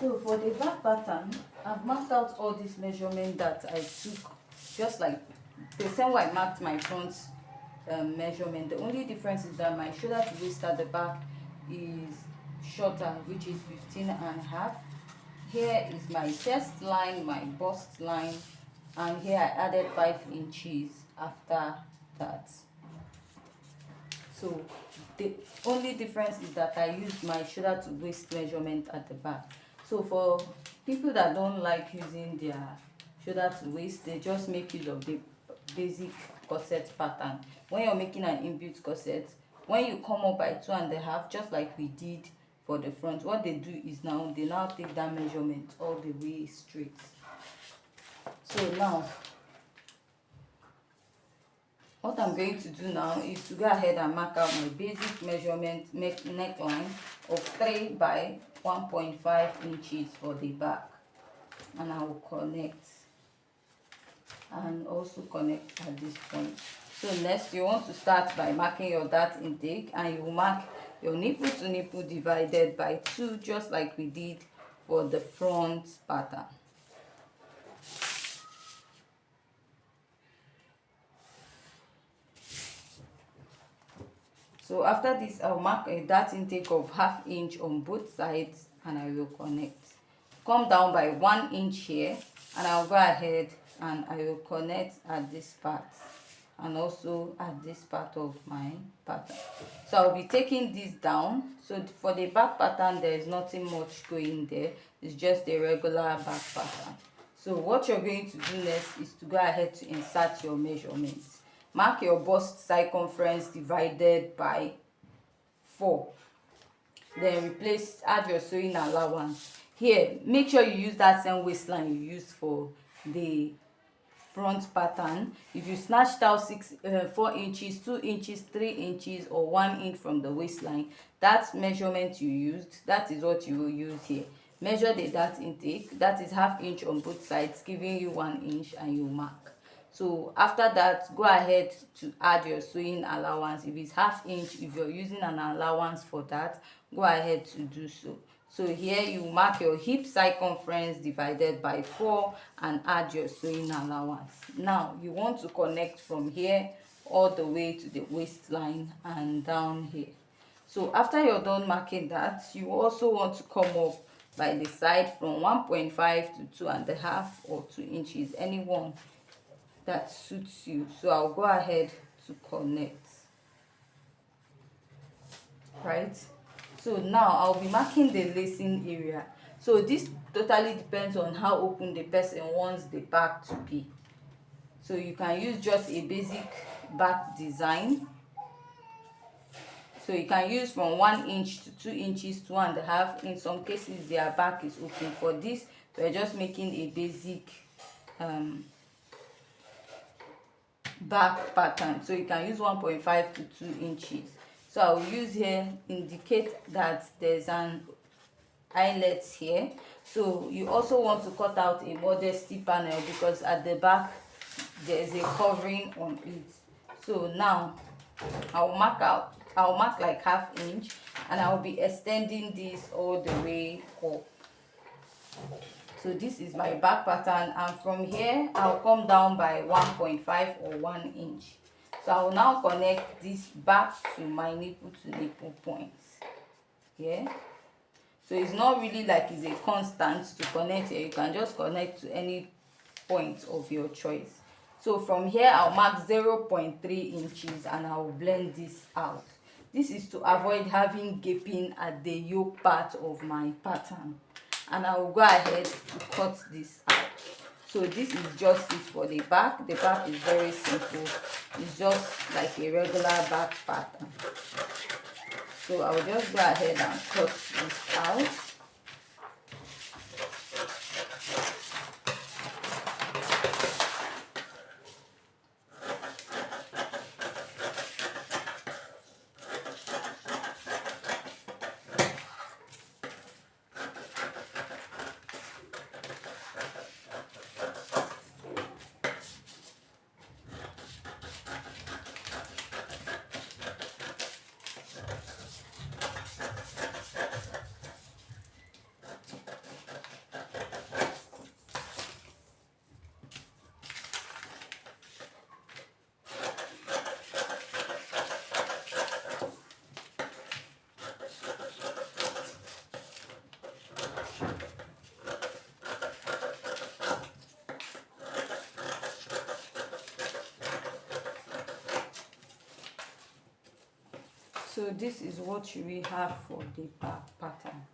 So for the back pattern, I've marked out all this measurement that I took, just like the same way I marked my front measurement. The only difference is that my shoulder to waist at the back is shorter, which is 15.5. Here is my chest line, my bust line, and here I added 5 inches after that. So the only difference is that I used my shoulder to waist measurement at the back. So for people that don't like using their shoulder to waist, they just make use of the basic corset pattern. When you're making an inbuilt corset, when you come up by 2.5, just like we did for the front, what they do is they now take that measurement all the way straight. So now what I'm going to do now is to go ahead and mark out my basic measurement neckline of 3 by 1.5 inches for the back, and I will connect and also connect at this point. So next, you want to start by marking your dart intake, and you will mark your nipple to nipple divided by 2, just like we did for the front pattern. So after this, I'll mark a dart intake of 1/2 inch on both sides, and I will connect. Come down by 1 inch here, and I'll go ahead and I will connect at this part and also at this part of my pattern. So I'll be taking this down. So for the back pattern, there is nothing much going there. It's just a regular back pattern. So what you're going to do next is to go ahead to insert your measurements. Mark your bust circumference divided by 4. Then add your sewing allowance. Here, make sure you use that same waistline you used for the front pattern. If you snatched out 4 inches, 2 inches, 3 inches, or 1 inch from the waistline, that measurement you used, that is what you will use here. Measure the dart intake, that is 1/2 inch on both sides, giving you 1 inch, and you mark. So after that, go ahead to add your sewing allowance. If it's 1/2 inch, if you're using an allowance for that, go ahead to do so. So here you mark your hip circumference divided by 4 and add your sewing allowance. Now you want to connect from here all the way to the waistline and down here. So after you're done marking that, you also want to come up by the side from 1.5 to 2.5 or 2 inches, anyone that suits you. So I'll go ahead to connect, right? So now I'll be marking the lacing area. So this totally depends on how open the person wants the back to be. So you can use just a basic back design. So you can use from 1 inch to 2 inches, 2.5. In some cases their back is open. For this, we're just making a basic back pattern. So you can use 1.5 to 2 inches. So I will use here, indicate that there's an eyelet here. So you also want to cut out a modesty panel because at the back there's a covering on it. So now I'll mark like 1/2 inch, and I'll be extending this all the way up. So this is my back pattern, and from here I'll come down by 1.5 or 1 inch. So I will now connect this back to my nipple to nipple points here. So it's not really like it's a constant to connect here. You can just connect to any point of your choice. So from here I'll mark 0.3 inches and I'll blend this out. This is to avoid having gaping at the yoke part of my pattern. And I will go ahead to cut this out. So this is just it for the back. The back is very simple. It's just like a regular back pattern. So I will just go ahead and cut this out. So this is what you will have for the back pattern.